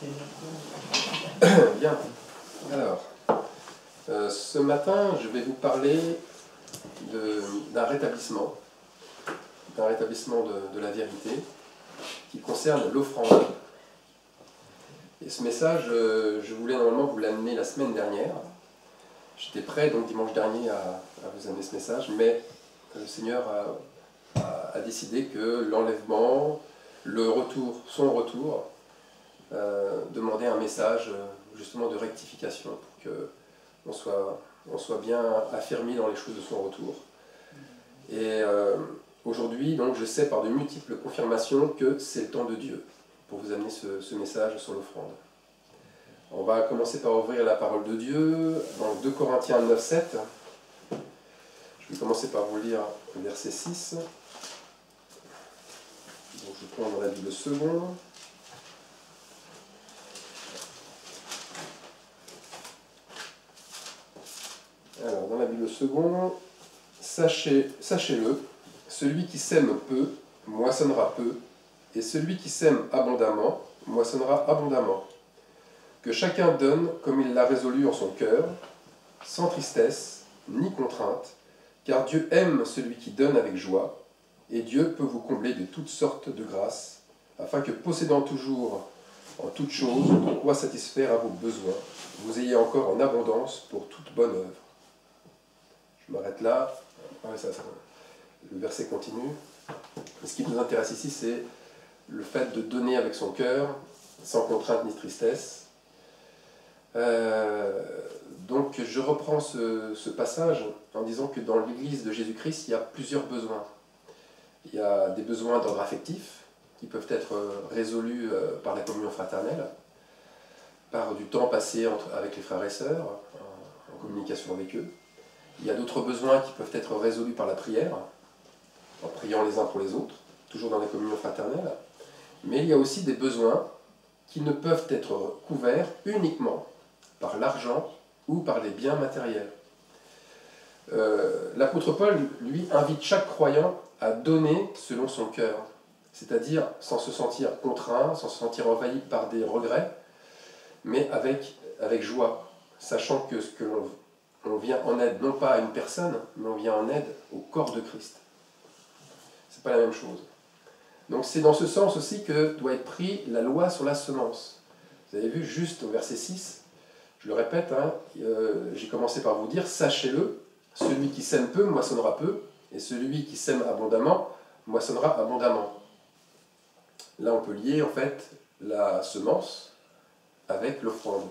Bien. Alors, ce matin, je vais vous parler d'un rétablissement de la vérité qui concerne l'offrande. Et ce message, je voulais normalement vous l'amener la semaine dernière. J'étais prêt donc dimanche dernier à vous amener ce message, mais le Seigneur a décidé que l'enlèvement, son retour, demandait un message justement de rectification pour qu'on soit bien affermi dans les choses de son retour. Et aujourd'hui, donc, je sais par de multiples confirmations que c'est le temps de Dieu pour vous amener ce message sur l'offrande. On va commencer par ouvrir la parole de Dieu dans 2 Corinthiens 9, 7. Je vais commencer par vous lire le verset 6. Donc je prends dans la Bible seconde. Alors, dans la Bible seconde, sachez-le, celui qui sème peu, moissonnera peu, et celui qui sème abondamment, moissonnera abondamment. Que chacun donne comme il l'a résolu en son cœur, sans tristesse, ni contrainte, car Dieu aime celui qui donne avec joie, et Dieu peut vous combler de toutes sortes de grâces, afin que, possédant toujours en toutes choses de quoi satisfaire à vos besoins, vous ayez encore en abondance pour toute bonne œuvre. Je m'arrête là. Le verset continue. Ce qui nous intéresse ici, c'est le fait de donner avec son cœur, sans contrainte ni tristesse. Donc je reprends ce passage en disant que dans l'Église de Jésus-Christ, il y a plusieurs besoins. Il y a des besoins d'ordre affectif qui peuvent être résolus par la communion fraternelle, par du temps passé avec les frères et sœurs, en communication avec eux. Il y a d'autres besoins qui peuvent être résolus par la prière, en priant les uns pour les autres, toujours dans la communion fraternelle. Mais il y a aussi des besoins qui ne peuvent être couverts uniquement par l'argent ou par les biens matériels. L'apôtre Paul, lui, invite chaque croyant à donner selon son cœur, c'est-à-dire sans se sentir contraint, sans se sentir envahi par des regrets, mais avec joie, sachant que on vient en aide, non pas à une personne, mais on vient en aide au corps de Christ. C'est pas la même chose. Donc c'est dans ce sens aussi que doit être pris la loi sur la semence. Vous avez vu juste au verset 6, je le répète, j'ai commencé par vous dire, sachez-le, celui qui sème peu moissonnera peu, et celui qui sème abondamment moissonnera abondamment. Là on peut lier en fait la semence avec l'offrande.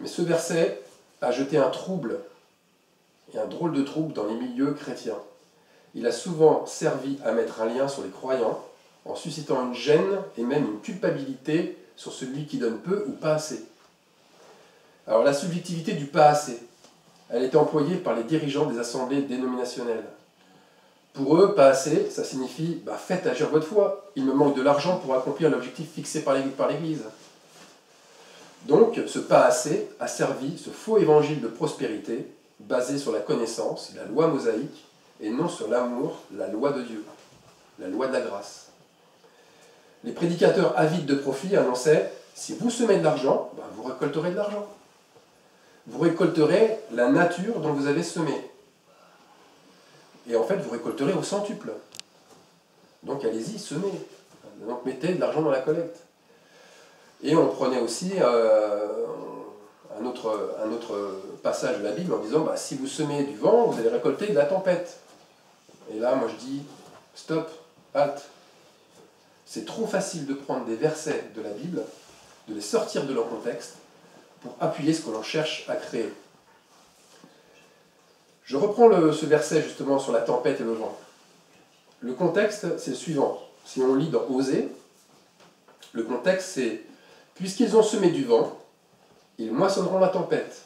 Mais ce verset a jeté un trouble, et un drôle de trouble dans les milieux chrétiens. Il a souvent servi à mettre un lien sur les croyants, en suscitant une gêne et même une culpabilité sur celui qui donne peu ou pas assez. Alors la subjectivité du pas assez, elle est employée par les dirigeants des assemblées dénominationnelles. Pour eux, pas assez, ça signifie faites agir votre foi, il me manque de l'argent pour accomplir l'objectif fixé par l'Église. Donc, ce pas assez a servi ce faux évangile de prospérité, basé sur la connaissance, la loi mosaïque, et non sur l'amour, la loi de Dieu, la loi de la grâce. Les prédicateurs avides de profit annonçaient « Si vous semez de l'argent, vous récolterez de l'argent. Vous récolterez la nature dont vous avez semé. Et en fait, vous récolterez au centuple. Donc allez-y, semez. Donc mettez de l'argent dans la collecte. » Et on prenait aussi un autre passage de la Bible en disant si vous semez du vent, vous allez récolter de la tempête. Et là, moi je dis stop, halte. C'est trop facile de prendre des versets de la Bible, de les sortir de leur contexte, pour appuyer ce que l'on cherche à créer. Je reprends ce verset justement sur la tempête et le vent. Le contexte, c'est le suivant. Si on lit dans Osée, le contexte c'est « Puisqu'ils ont semé du vent, ils moissonneront la tempête. »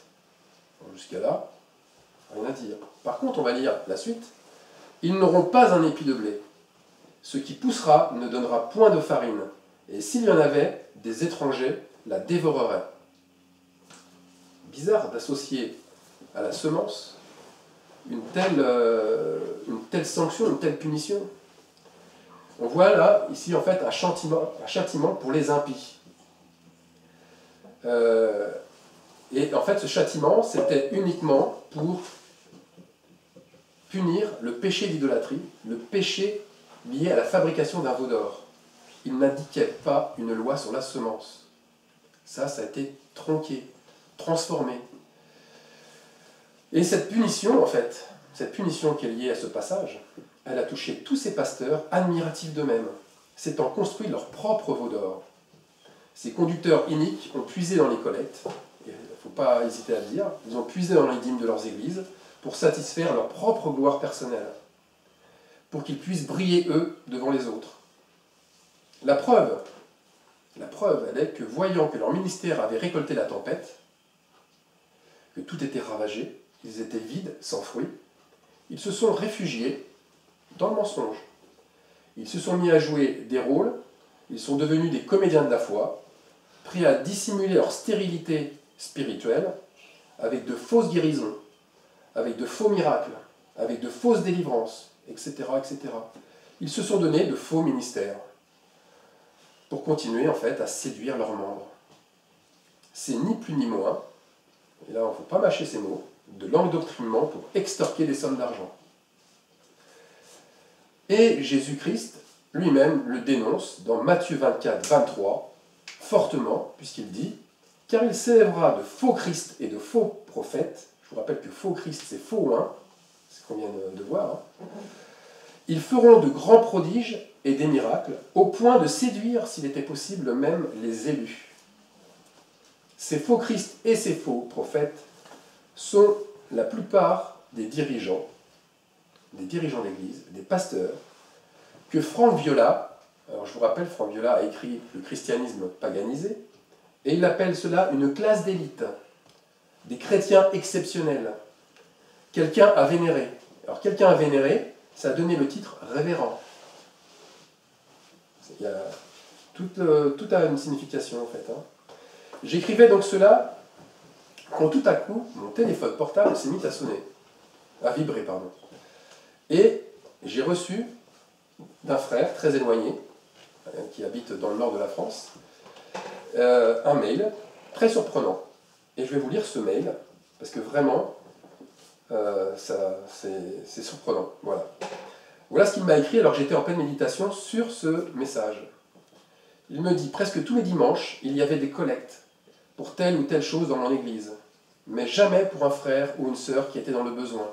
Jusqu'à là, rien à dire. Par contre, on va lire la suite. « Ils n'auront pas un épi de blé. Ce qui poussera ne donnera point de farine. Et s'il y en avait, des étrangers la dévoreraient. » Bizarre d'associer à la semence une telle sanction, une telle punition. On voit là, ici, en fait, un châtiment pour les impies. Et en fait, ce châtiment, c'était uniquement pour punir le péché d'idolâtrie, le péché lié à la fabrication d'un veau d'or. Il n'indiquait pas une loi sur la semence. Ça a été tronqué, transformé. Et cette punition, en fait, cette punition qui est liée à ce passage, elle a touché tous ces pasteurs admiratifs d'eux-mêmes, s'étant construits leur propre veau d'or. Ces conducteurs iniques ont puisé dans les collectes, il ne faut pas hésiter à le dire, ils ont puisé dans les dîmes de leurs églises pour satisfaire leur propre gloire personnelle, pour qu'ils puissent briller eux devant les autres. La preuve, elle est que voyant que leur ministère avait récolté la tempête, que tout était ravagé, ils étaient vides, sans fruit, ils se sont réfugiés dans le mensonge. Ils se sont mis à jouer des rôles, ils sont devenus des comédiens de la foi, prêts à dissimuler leur stérilité spirituelle avec de fausses guérisons, avec de faux miracles, avec de fausses délivrances, etc., etc. Ils se sont donné de faux ministères pour continuer en fait à séduire leurs membres. C'est ni plus ni moins, et là il ne faut pas mâcher ces mots, de l'endoctrinement pour extorquer des sommes d'argent. Et Jésus-Christ lui-même le dénonce dans Matthieu 24, 23, fortement, puisqu'il dit « Car il s'élèvera de faux Christ et de faux prophètes », je vous rappelle que faux Christ c'est faux, hein, c'est ce qu'on vient de voir, hein. Ils feront de grands prodiges et des miracles, au point de séduire, s'il était possible, même les élus. Ces faux Christ et ces faux prophètes sont la plupart des dirigeants d'église, des pasteurs, que Franck Viola, alors je vous rappelle, Franck Viola a écrit Le christianisme paganisé, et il appelle cela une classe d'élite, des chrétiens exceptionnels, quelqu'un à vénérer. Alors quelqu'un à vénérer, ça a donné le titre révérend. Tout a une signification en fait. Hein. J'écrivais donc cela quand tout à coup, mon téléphone portable s'est mis à sonner, à vibrer, pardon. Et j'ai reçu d'un frère très éloigné, qui habite dans le nord de la France, un mail très surprenant. Et je vais vous lire ce mail, parce que vraiment, c'est surprenant. Voilà. Voilà ce qu'il m'a écrit alors que j'étais en pleine méditation sur ce message. Il me dit, presque tous les dimanches, il y avait des collectes pour telle ou telle chose dans mon église, mais jamais pour un frère ou une sœur qui était dans le besoin.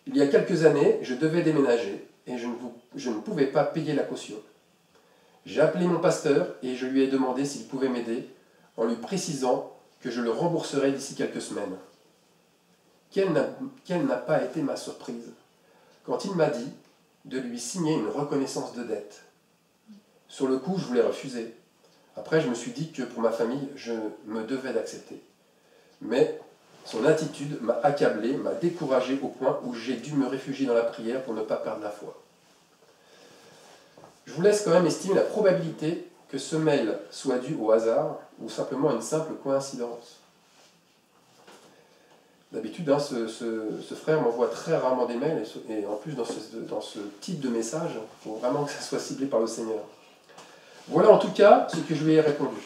Il y a quelques années, je devais déménager et je ne pouvais pas payer la caution. J'ai appelé mon pasteur et je lui ai demandé s'il pouvait m'aider en lui précisant que je le rembourserais d'ici quelques semaines. Quelle n'a pas été ma surprise quand il m'a dit de lui signer une reconnaissance de dette. Sur le coup, je voulais refuser. Après, je me suis dit que pour ma famille, je me devais d'accepter. Mais son attitude m'a accablé, m'a découragé au point où j'ai dû me réfugier dans la prière pour ne pas perdre la foi. Je vous laisse quand même estimer la probabilité que ce mail soit dû au hasard ou simplement à une simple coïncidence. D'habitude, hein, ce frère m'envoie très rarement des mails, et en plus dans ce type de message, il faut vraiment que ça soit ciblé par le Seigneur. Voilà en tout cas ce que je lui ai répondu.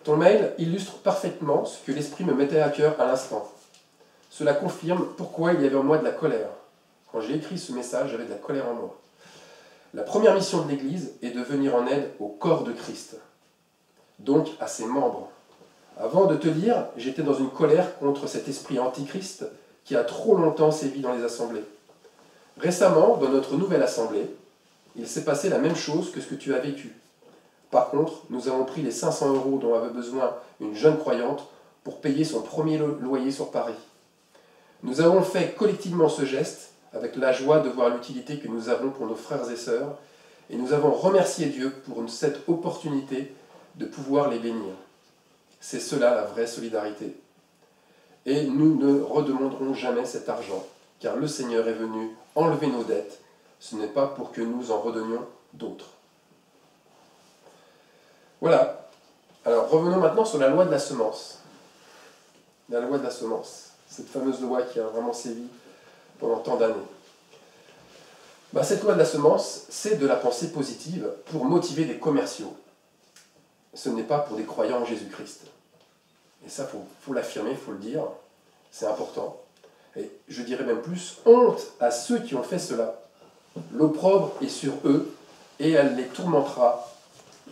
Ton mail illustre parfaitement ce que l'Esprit me mettait à cœur à l'instant. Cela confirme pourquoi il y avait en moi de la colère. Quand j'ai écrit ce message, j'avais de la colère en moi. La première mission de l'Église est de venir en aide au corps de Christ, donc à ses membres. Avant de te lire, j'étais dans une colère contre cet esprit antichrist qui a trop longtemps sévi dans les assemblées. Récemment, dans notre nouvelle assemblée, il s'est passé la même chose que ce que tu as vécu. Par contre, nous avons pris les 500 € dont avait besoin une jeune croyante pour payer son premier loyer sur Paris. Nous avons fait collectivement ce geste avec la joie de voir l'utilité que nous avons pour nos frères et sœurs, et nous avons remercié Dieu pour cette opportunité de pouvoir les bénir. C'est cela la vraie solidarité. Et nous ne redemanderons jamais cet argent, car le Seigneur est venu enlever nos dettes. Ce n'est pas pour que nous en redonnions d'autres. Voilà. Alors revenons maintenant sur la loi de la semence. La loi de la semence. Cette fameuse loi qui a vraiment sévi pendant tant d'années. Cette loi de la semence, c'est de la pensée positive pour motiver des commerciaux. ce n'est pas pour des croyants en Jésus-Christ. Et ça, faut l'affirmer, il faut le dire, c'est important. Et je dirais même plus, honte à ceux qui ont fait cela. L'opprobre est sur eux, et elle les tourmentera.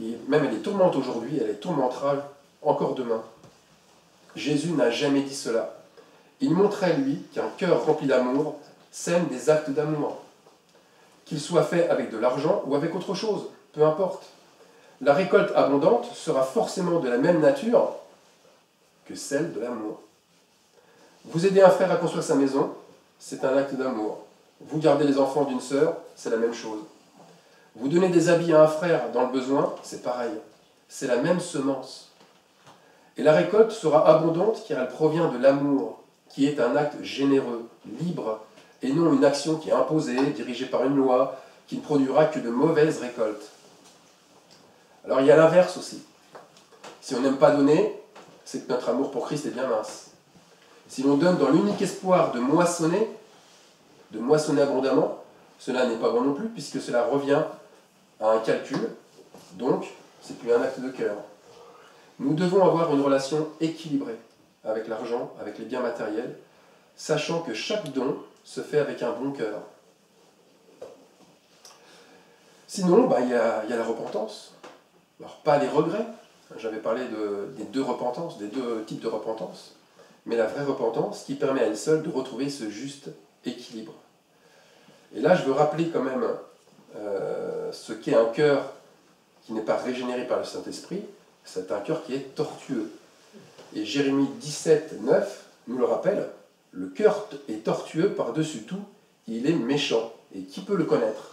Et même elle les tourmente aujourd'hui, elle les tourmentera encore demain. Jésus n'a jamais dit cela. Il montrait, lui, qu'un cœur rempli d'amour sème des actes d'amour. Qu'il soit fait avec de l'argent ou avec autre chose, peu importe. La récolte abondante sera forcément de la même nature que celle de l'amour. Vous aidez un frère à construire sa maison, c'est un acte d'amour. Vous gardez les enfants d'une sœur, c'est la même chose. Vous donnez des habits à un frère dans le besoin, c'est pareil. C'est la même semence. Et la récolte sera abondante car elle provient de l'amour, qui est un acte généreux, libre, et non une action qui est imposée, dirigée par une loi, qui ne produira que de mauvaises récoltes. Alors il y a l'inverse aussi. Si on n'aime pas donner, c'est que notre amour pour Christ est bien mince. Si l'on donne dans l'unique espoir de moissonner abondamment, cela n'est pas bon non plus, puisque cela revient à un calcul, donc c'est plus un acte de cœur. Nous devons avoir une relation équilibrée avec l'argent, avec les biens matériels, sachant que chaque don se fait avec un bon cœur. Sinon, il y a la repentance. Alors, pas les regrets. J'avais parlé des deux repentances, des deux types de repentance. Mais la vraie repentance qui permet à elle seule de retrouver ce juste équilibre. Et là, je veux rappeler quand même ce qu'est un cœur qui n'est pas régénéré par le Saint-Esprit. C'est un cœur qui est tortueux. Et Jérémie 17, 9 nous le rappelle, le cœur est tortueux par-dessus tout, il est méchant. Et qui peut le connaître?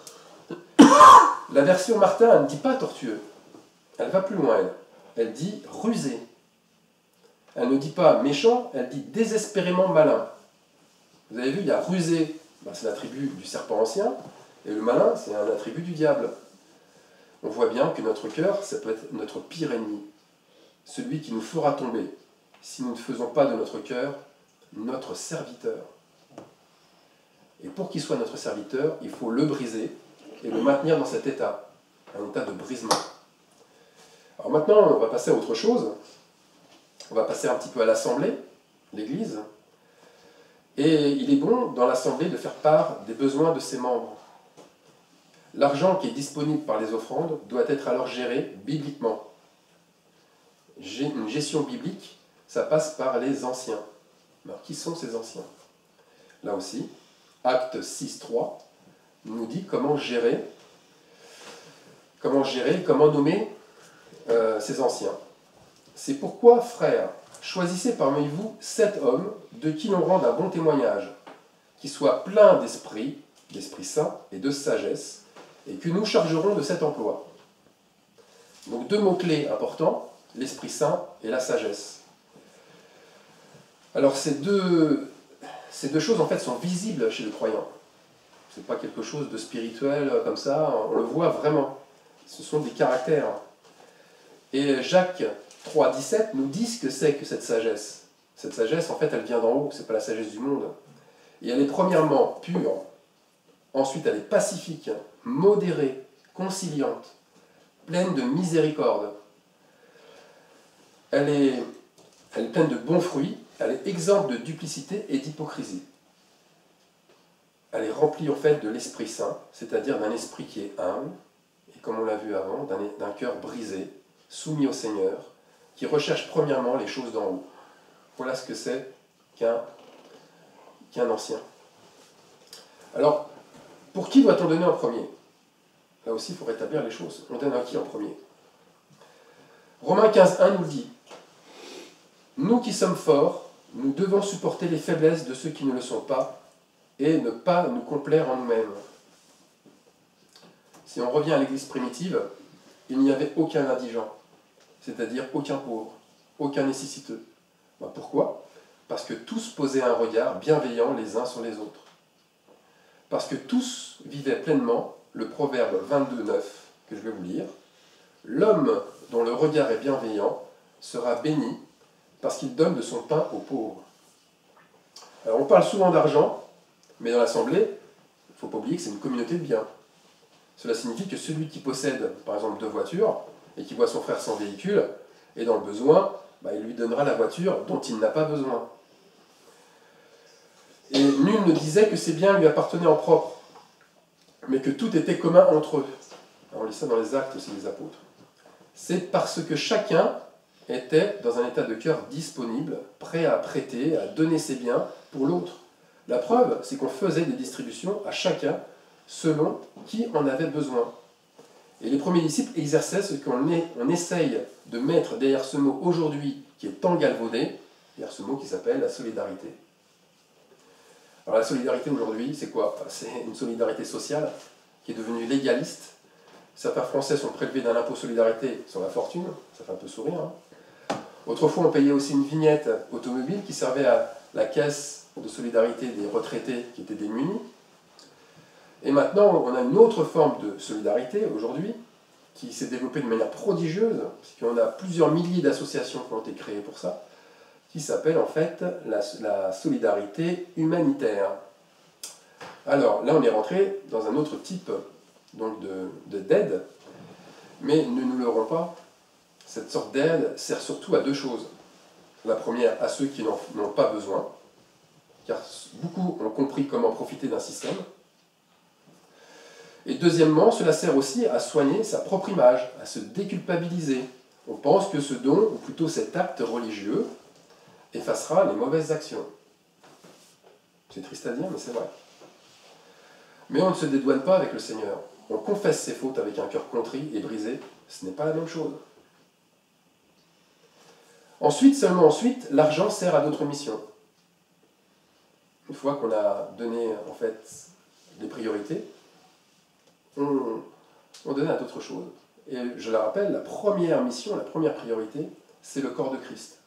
La version Martin, elle ne dit pas tortueux. Elle va plus loin, elle. Elle dit rusé. Elle ne dit pas méchant, elle dit désespérément malin. Vous avez vu, il y a rusé, c'est l'attribut du serpent ancien, et le malin, c'est un attribut du diable. On voit bien que notre cœur, ça peut être notre pire ennemi. Celui qui nous fera tomber, si nous ne faisons pas de notre cœur notre serviteur. Et pour qu'il soit notre serviteur, il faut le briser et le maintenir dans cet état, un état de brisement. Alors maintenant, on va passer à autre chose. On va passer un petit peu à l'assemblée, l'Église. Et il est bon, dans l'assemblée, de faire part des besoins de ses membres. L'argent qui est disponible par les offrandes doit être alors géré bibliquement. Une gestion biblique, ça passe par les anciens. Alors, qui sont ces anciens? Là aussi, Acte 6.3 nous dit comment gérer, comment nommer ces anciens. C'est pourquoi, frères, choisissez parmi vous 7 hommes de qui l'on rende un bon témoignage, qui soient pleins d'esprit saint et de sagesse, et que nous chargerons de cet emploi. Donc 2 mots-clés importants, l'Esprit Saint et la sagesse. Alors ces deux choses en fait sont visibles chez le croyant. Ce n'est pas quelque chose de spirituel comme ça, on le voit vraiment. Ce sont des caractères. Et Jacques 3,17 nous dit ce que c'est que cette sagesse. Cette sagesse, en fait, elle vient d'en haut, ce n'est pas la sagesse du monde. Et elle est premièrement pure, ensuite elle est pacifique, modérée, conciliante, pleine de miséricorde. Elle est pleine de bons fruits, elle est exempte de duplicité et d'hypocrisie. Elle est remplie en fait de l'Esprit Saint, c'est-à-dire d'un esprit qui est humble, et comme on l'a vu avant, d'un cœur brisé, soumis au Seigneur, qui recherche premièrement les choses d'en haut. Voilà ce que c'est qu'un ancien. Alors, pour qui doit-on donner en premier? Là aussi, il faut rétablir les choses. On donne à qui en premier? Romains 15.1 nous dit « Nous qui sommes forts, nous devons supporter les faiblesses de ceux qui ne le sont pas et ne pas nous complaire en nous-mêmes. » Si on revient à l'Église primitive, il n'y avait aucun indigent, c'est-à-dire aucun pauvre, aucun nécessiteux. Pourquoi? Parce que tous posaient un regard bienveillant les uns sur les autres. Parce que tous vivaient pleinement le proverbe 22.9 que je vais vous lire. « L'homme dont le regard est bienveillant sera béni parce qu'il donne de son pain aux pauvres. » Alors on parle souvent d'argent, mais dans l'Assemblée, il ne faut pas oublier que c'est une communauté de biens. Cela signifie que celui qui possède, par exemple, 2 voitures, et qui voit son frère sans véhicule, et dans le besoin, il lui donnera la voiture dont il n'a pas besoin. Et nul ne disait que ces biens lui appartenaient en propre, mais que tout était commun entre eux. On lit ça dans les Actes aussi des Apôtres. C'est parce que chacun était dans un état de cœur disponible, prêt à prêter, à donner ses biens pour l'autre. La preuve, c'est qu'on faisait des distributions à chacun selon qui en avait besoin. Et les premiers disciples exerçaient ce qu'on essaye de mettre derrière ce mot aujourd'hui, qui est tant galvaudé, derrière ce mot qui s'appelle la solidarité. Alors la solidarité aujourd'hui, c'est quoi? C'est une solidarité sociale qui est devenue légaliste. Certains Français sont prélevés d'un impôt solidarité sur la fortune, ça fait un peu sourire. Autrefois, on payait aussi une vignette automobile qui servait à la caisse de solidarité des retraités qui étaient démunis. Et maintenant, on a une autre forme de solidarité aujourd'hui qui s'est développée de manière prodigieuse, puisqu'on a plusieurs milliers d'associations qui ont été créées pour ça, qui s'appelle en fait la solidarité humanitaire. Alors là, on est rentré dans un autre type donc d'aide, mais ne nous leurrons pas, cette sorte d'aide sert surtout à deux choses. La première, à ceux qui n'en ont pas besoin, car beaucoup ont compris comment profiter d'un système. Et deuxièmement, cela sert aussi à soigner sa propre image, à se déculpabiliser. On pense que ce don, ou plutôt cet acte religieux, effacera les mauvaises actions. C'est triste à dire, mais c'est vrai. Mais on ne se dédouane pas avec le Seigneur. On confesse ses fautes avec un cœur contrit et brisé. Ce n'est pas la même chose. Ensuite, seulement ensuite, l'argent sert à d'autres missions. Une fois qu'on a donné, en fait, des priorités, on donne à d'autres choses. Et je le rappelle, la première mission, la première priorité, c'est le corps de Christ.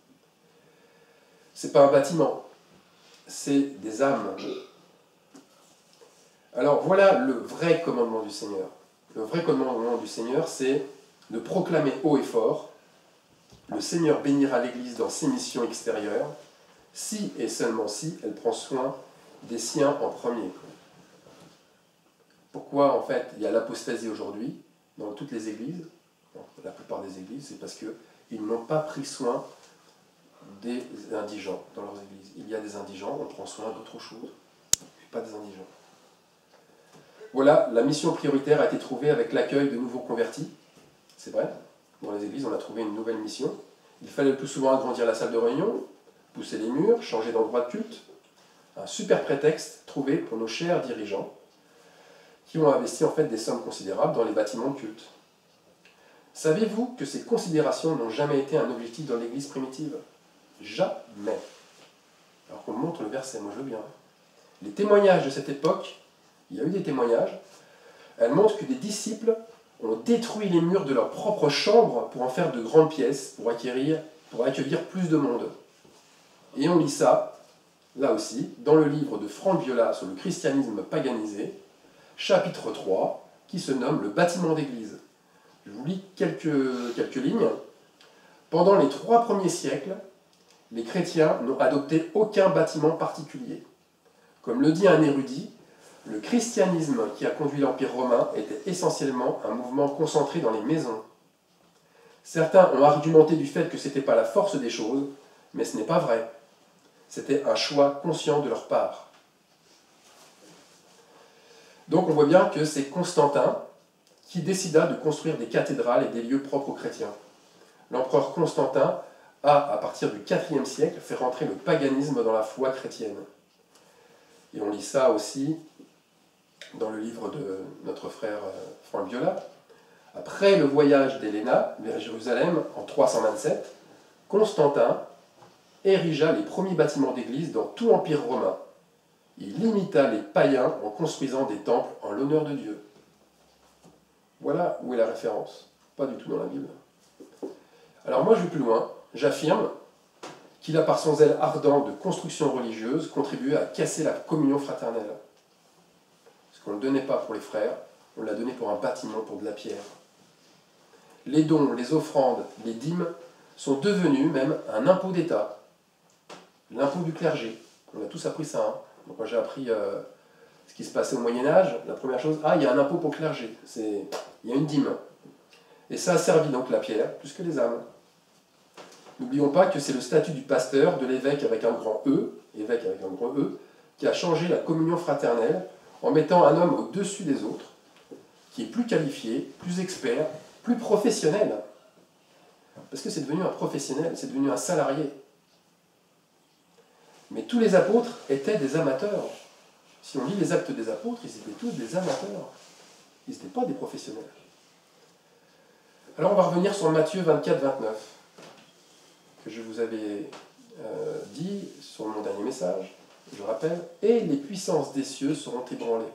Ce n'est pas un bâtiment, c'est des âmes. Alors voilà le vrai commandement du Seigneur. Le vrai commandement du Seigneur, c'est de proclamer haut et fort: le Seigneur bénira l'Église dans ses missions extérieures, si et seulement si elle prend soin des siens en premier. Pourquoi en fait il y a l'apostasie aujourd'hui dans toutes les églises? La plupart des églises, c'est parce qu'ils n'ont pas pris soin des indigents dans leurs églises. Il y a des indigents, on prend soin d'autre chose, mais pas des indigents. Voilà, la mission prioritaire a été trouvée avec l'accueil de nouveaux convertis. C'est vrai, dans les églises, on a trouvé une nouvelle mission. Il fallait le plus souvent agrandir la salle de réunion, pousser les murs, changer d'endroit de culte. Un super prétexte trouvé pour nos chers dirigeants qui ont investi en fait des sommes considérables dans les bâtiments de culte. Savez-vous que ces considérations n'ont jamais été un objectif dans l'Église primitive? Jamais. Alors qu'on montre le verset, moi je veux bien. Les témoignages de cette époque, il y a eu des témoignages, elles montrent que des disciples ont détruit les murs de leur propre chambre pour en faire de grandes pièces, pour accueillir plus de monde. Et on lit ça, là aussi, dans le livre de Franck Viola sur le christianisme paganisé, chapitre 3, qui se nomme Le bâtiment d'église. Je vous lis quelques lignes. Pendant les 3 premiers siècles, les chrétiens n'ont adopté aucun bâtiment particulier. Comme le dit un érudit, le christianisme qui a conduit l'Empire romain était essentiellement un mouvement concentré dans les maisons. Certains ont argumenté du fait que ce n'était pas la force des choses, mais ce n'est pas vrai. C'était un choix conscient de leur part. Donc on voit bien que c'est Constantin qui décida de construire des cathédrales et des lieux propres aux chrétiens. L'empereur Constantin a, à partir du IVe siècle, fait rentrer le paganisme dans la foi chrétienne. Et on lit ça aussi dans le livre de notre frère Franck Viola. Après le voyage d'Héléna vers Jérusalem en 327, Constantin érigea les premiers bâtiments d'église dans tout l'Empire romain. Il imita les païens en construisant des temples en l'honneur de Dieu. Voilà où est la référence. Pas du tout dans la Bible. Alors moi je vais plus loin. J'affirme qu'il a par son zèle ardent de construction religieuse contribué à casser la communion fraternelle. Parce qu'on ne le donnait pas pour les frères, on l'a donné pour un bâtiment, pour de la pierre. Les dons, les offrandes, les dîmes sont devenus même un impôt d'État. L'impôt du clergé. On a tous appris ça. Hein. Donc, quand j'ai appris ce qui se passait au Moyen-Âge, la première chose, il y a un impôt pour le clergé. Il y a une dîme. Et ça a servi donc la pierre plus que les âmes. N'oublions pas que c'est le statut du pasteur, de l'évêque avec un grand E, évêque avec un grand E, qui a changé la communion fraternelle en mettant un homme au-dessus des autres, qui est plus qualifié, plus expert, plus professionnel. Parce que c'est devenu un professionnel, c'est devenu un salarié. Mais tous les apôtres étaient des amateurs. Si on lit les actes des apôtres, ils étaient tous des amateurs. Ils n'étaient pas des professionnels. Alors on va revenir sur Matthieu 24-29, que je vous avais dit sur mon dernier message, je rappelle, « Et les puissances des cieux seront ébranlées. »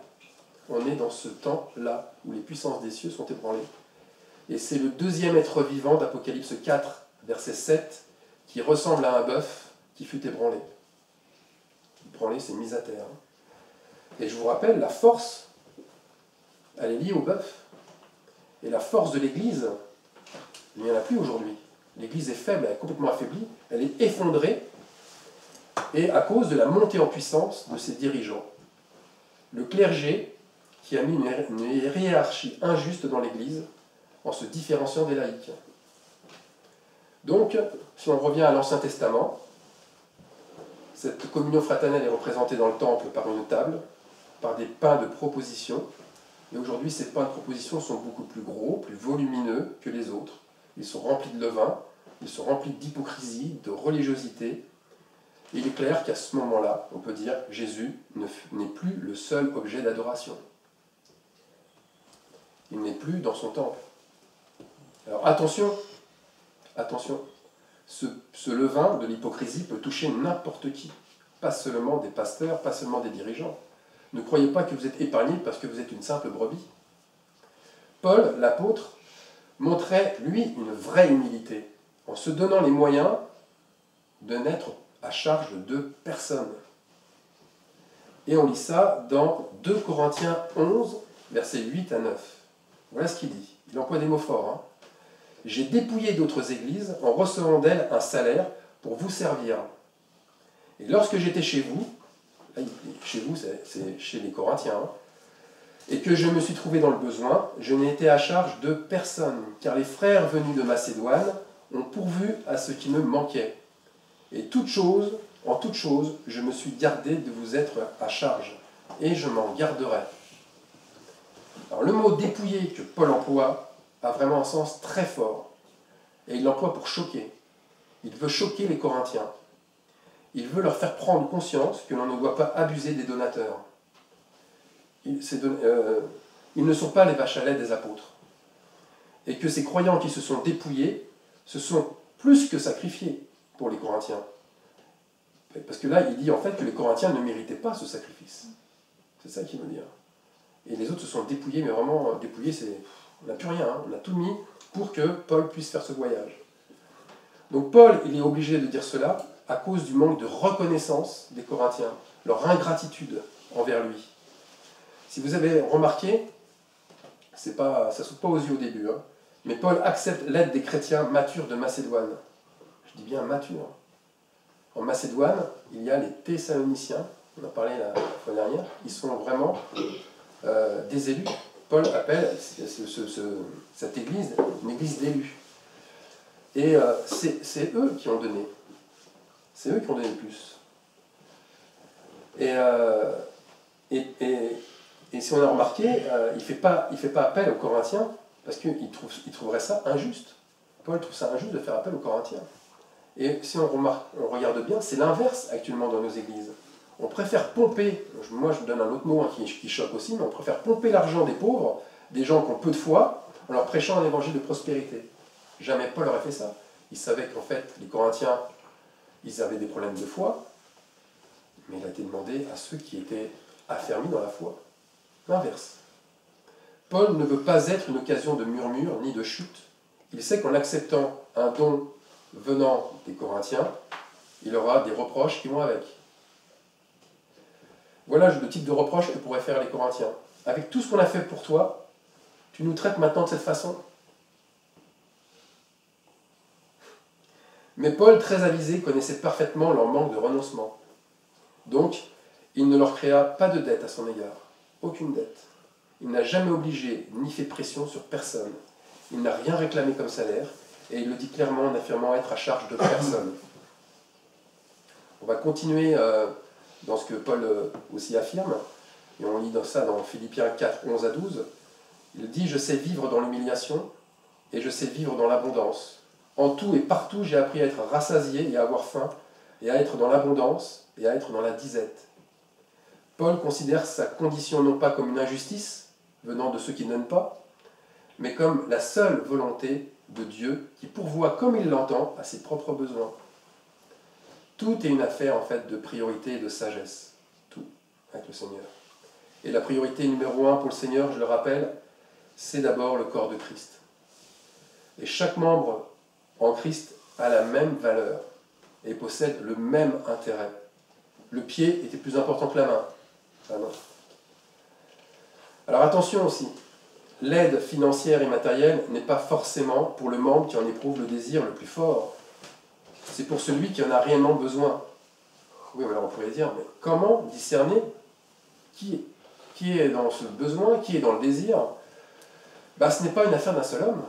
On est dans ce temps-là où les puissances des cieux sont ébranlées. Et c'est le deuxième être vivant d'Apocalypse 4, verset 7, qui ressemble à un bœuf qui fut ébranlé. Ébranlé, c'est mis à terre. Et je vous rappelle, la force, elle est liée au bœuf. Et la force de l'Église, il n'y en a plus aujourd'hui. L'Église est faible, elle est complètement affaiblie, elle est effondrée, et à cause de la montée en puissance de ses dirigeants. Le clergé, qui a mis une hiérarchie injuste dans l'Église, en se différenciant des laïcs. Donc, si on revient à l'Ancien Testament, cette communion fraternelle est représentée dans le temple par une table, par des pains de proposition, et aujourd'hui ces pains de proposition sont beaucoup plus gros, plus volumineux que les autres. Ils sont remplis de levain, ils sont remplis d'hypocrisie, de religiosité, et il est clair qu'à ce moment-là, on peut dire Jésus n'est plus le seul objet d'adoration. Il n'est plus dans son temple. Alors attention, attention, ce levain de l'hypocrisie peut toucher n'importe qui, pas seulement des pasteurs, pas seulement des dirigeants. Ne croyez pas que vous êtes épargné parce que vous êtes une simple brebis. Paul, l'apôtre, montrait, lui, une vraie humilité, en se donnant les moyens de n'être à charge de personne. Et on lit ça dans 2 Corinthiens 11, versets 8 à 9. Voilà ce qu'il dit. Il emploie des mots forts. Hein. « J'ai dépouillé d'autres églises en recevant d'elles un salaire pour vous servir. Et lorsque j'étais chez vous, chez vous c'est chez les Corinthiens, hein, et que je me suis trouvé dans le besoin, je n'ai été à charge de personne, car les frères venus de Macédoine ont pourvu à ce qui me manquait. Et en toute chose, je me suis gardé de vous être à charge, et je m'en garderai. » Alors le mot « dépouiller » que Paul emploie a vraiment un sens très fort, et il l'emploie pour choquer. Il veut choquer les Corinthiens. Il veut leur faire prendre conscience que l'on ne doit pas abuser des donateurs. Ils ne sont pas les vaches à lait des apôtres. Et que ces croyants qui se sont dépouillés se sont plus que sacrifiés pour les Corinthiens. Parce que là, il dit en fait que les Corinthiens ne méritaient pas ce sacrifice. C'est ça qu'il veut dire. Et les autres se sont dépouillés, mais vraiment, dépouillés, c'est... On n'a plus rien, hein. On a tout mis pour que Paul puisse faire ce voyage. Donc Paul, il est obligé de dire cela à cause du manque de reconnaissance des Corinthiens, leur ingratitude envers lui. Si vous avez remarqué, ça ne saute pas aux yeux au début, hein, mais Paul accepte l'aide des chrétiens matures de Macédoine. Je dis bien matures. En Macédoine, il y a les Thessaloniciens, on en a parlé la fois dernière, ils sont vraiment des élus. Paul appelle cette église une église d'élus. Et c'est eux qui ont donné. C'est eux qui ont donné le plus. Et si on a remarqué, il ne fait pas appel aux Corinthiens parce qu'il trouverait ça injuste. Paul trouve ça injuste de faire appel aux Corinthiens. Et si on regarde bien, c'est l'inverse actuellement dans nos églises. On préfère pomper, moi je vous donne un autre mot hein, qui choque aussi, mais on préfère pomper l'argent des pauvres, des gens qui ont peu de foi, en leur prêchant un évangile de prospérité. Jamais Paul aurait fait ça. Il savait qu'en fait, les Corinthiens, ils avaient des problèmes de foi, mais il a été demandé à ceux qui étaient affermis dans la foi. L'inverse. Paul ne veut pas être une occasion de murmure ni de chute. Il sait qu'en acceptant un don venant des Corinthiens, il aura des reproches qui vont avec. Voilà le type de reproche que pourraient faire les Corinthiens. Avec tout ce qu'on a fait pour toi, tu nous traites maintenant de cette façon. Mais Paul, très avisé, connaissait parfaitement leur manque de renoncement. Donc, il ne leur créa pas de dette à son égard. Aucune dette. Il n'a jamais obligé ni fait pression sur personne. il n'a rien réclamé comme salaire, et il le dit clairement en affirmant être à charge de personne. On va continuer dans ce que Paul aussi affirme, et on lit dans ça dans Philippiens 4, 11 à 12. Il dit « Je sais vivre dans l'humiliation, et je sais vivre dans l'abondance. En tout et partout, j'ai appris à être rassasié et à avoir faim, et à être dans l'abondance, et à être dans la disette. » Paul considère sa condition non pas comme une injustice, venant de ceux qui ne donnent pas, mais comme la seule volonté de Dieu qui pourvoit comme il l'entend à ses propres besoins. Tout est une affaire en fait de priorité et de sagesse. Tout, avec le Seigneur. Et la priorité numéro 1 pour le Seigneur, je le rappelle, c'est d'abord le corps de Christ. Et chaque membre en Christ a la même valeur et possède le même intérêt. Le pied était plus important que la main. Ah non. Alors attention aussi, l'aide financière et matérielle n'est pas forcément pour le membre qui en éprouve le désir le plus fort. C'est pour celui qui en a réellement besoin. Oui, mais alors on pourrait dire, mais comment discerner qui est dans ce besoin, qui est dans le désir? Ce n'est pas une affaire d'un seul homme.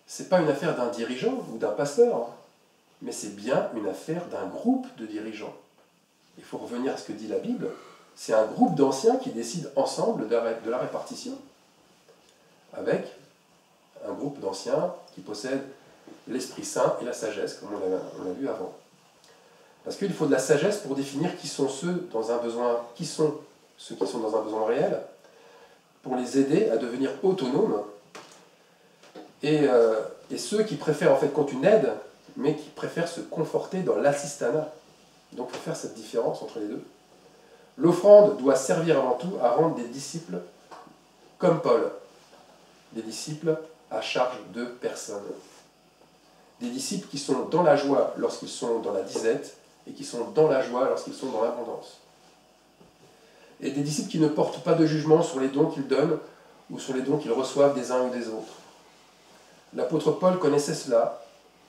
Ce n'est pas une affaire d'un dirigeant ou d'un pasteur, mais c'est bien une affaire d'un groupe de dirigeants. Il faut revenir à ce que dit la Bible. C'est un groupe d'anciens qui décident ensemble de la répartition, avec un groupe d'anciens qui possèdent l'Esprit Saint et la sagesse, comme on l'a vu avant. Parce qu'il faut de la sagesse pour définir qui sont ceux dans un besoin, qui sont ceux qui sont dans un besoin réel, pour les aider à devenir autonomes, et ceux qui préfèrent en fait contre une aide, mais qui préfèrent se conforter dans l'assistanat. Donc il faut faire cette différence entre les deux. L'offrande doit servir avant tout à rendre des disciples comme Paul, des disciples à charge de personne. Des disciples qui sont dans la joie lorsqu'ils sont dans la disette, et qui sont dans la joie lorsqu'ils sont dans l'abondance. Et des disciples qui ne portent pas de jugement sur les dons qu'ils donnent ou sur les dons qu'ils reçoivent des uns ou des autres. L'apôtre Paul connaissait cela.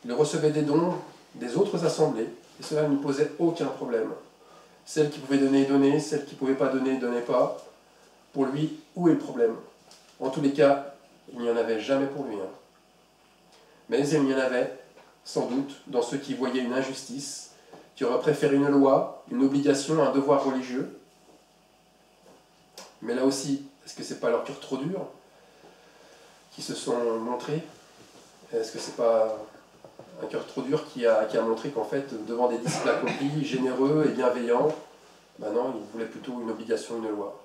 Il recevait des dons des autres assemblées et cela ne lui posait aucun problème. Celles qui pouvaient donner, donnaient, celles qui ne pouvaient pas donner, donnaient pas. Pour lui, où est le problème? En tous les cas, il n'y en avait jamais pour lui. Mais il y en avait, sans doute, dans ceux qui voyaient une injustice, qui auraient préféré une loi, une obligation, un devoir religieux. Mais là aussi, est-ce que ce n'est pas leur cœur trop dur qui se sont montrés? Est-ce que ce n'est pas un cœur trop dur qui a montré qu'en fait, devant des disciples accomplis, généreux et bienveillants, non, ils voulaient plutôt une obligation, une loi.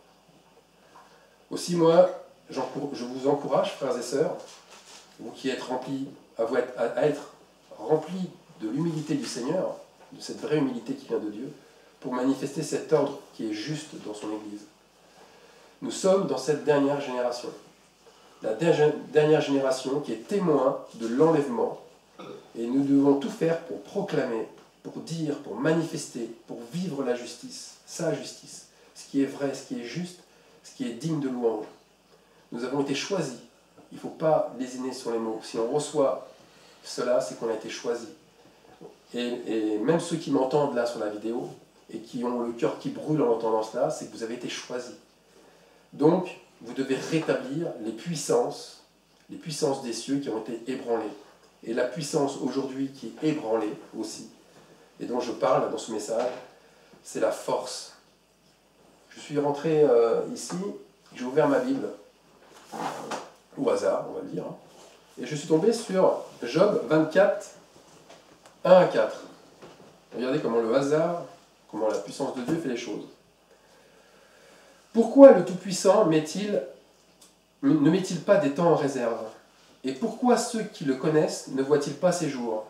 Aussi, moi, je vous encourage, frères et sœurs, vous qui êtes remplis, à être remplis de l'humilité du Seigneur, de cette vraie humilité qui vient de Dieu, pour manifester cet ordre qui est juste dans son Église. Nous sommes dans cette dernière génération. La dernière génération qui est témoin de l'enlèvement. Et nous devons tout faire pour proclamer, pour dire, pour manifester, pour vivre la justice, sa justice, ce qui est vrai, ce qui est juste, ce qui est digne de louange. Nous avons été choisis. Il ne faut pas lésiner sur les mots. Si on reçoit cela, c'est qu'on a été choisis. Et même ceux qui m'entendent là sur la vidéo, et qui ont le cœur qui brûle en entendant cela, c'est que vous avez été choisis. Donc, vous devez rétablir les puissances des cieux qui ont été ébranlées. Et la puissance aujourd'hui qui est ébranlée aussi, et dont je parle dans ce message, c'est la force. Je suis rentré ici, j'ai ouvert ma Bible, au hasard, on va le dire, et je suis tombé sur Job 24, 1 à 4. Regardez comment le hasard, comment la puissance de Dieu fait les choses. Pourquoi le Tout-Puissant ne met-il pas des temps en réserve? Et pourquoi ceux qui le connaissent ne voient-ils pas ses jours?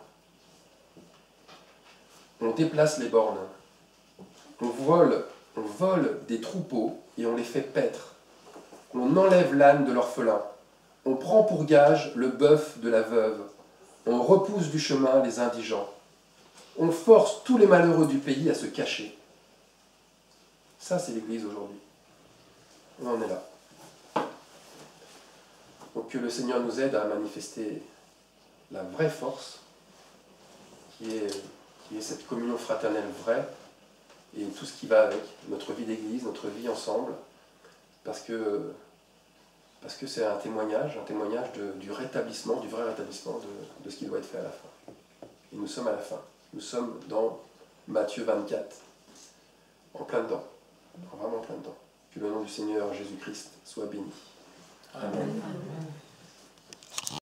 On déplace les bornes. On vole des troupeaux et on les fait paître. On enlève l'âne de l'orphelin. On prend pour gage le bœuf de la veuve. On repousse du chemin les indigents. On force tous les malheureux du pays à se cacher. Ça, c'est l'Église aujourd'hui. On en est là. Donc que le Seigneur nous aide à manifester la vraie force, qui est cette communion fraternelle vraie, et tout ce qui va avec, notre vie d'église, notre vie ensemble, parce que parce que c'est un témoignage du rétablissement, du vrai rétablissement de ce qui doit être fait à la fin. Et nous sommes à la fin. Nous sommes dans Matthieu 24, en plein dedans, vraiment en plein dedans. Que le nom du Seigneur Jésus-Christ soit béni. Amen. Amen.